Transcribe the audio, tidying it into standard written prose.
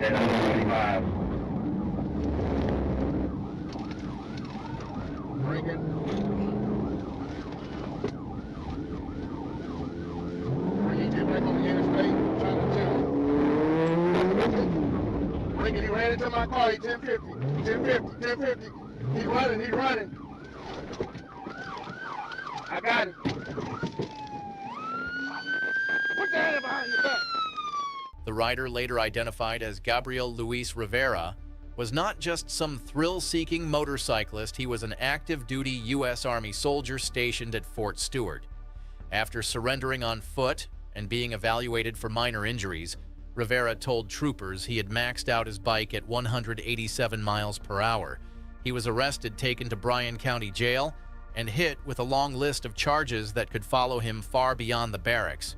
And I'm 25. Bringing. Bringing, get back on the interstate, trying to tell. Bringing, he ran into my car, he 1050, 1050, 1050. He running, he running. I got it. Put your hand behind your back. The rider, later identified as Gabriel Luis Rivera, was not just some thrill-seeking motorcyclist, he was an active-duty U.S. Army soldier stationed at Fort Stewart. After surrendering on foot and being evaluated for minor injuries, Rivera told troopers he had maxed out his bike at 187 miles per hour. He was arrested, taken to Bryan County Jail, and hit with a long list of charges that could follow him far beyond the barracks.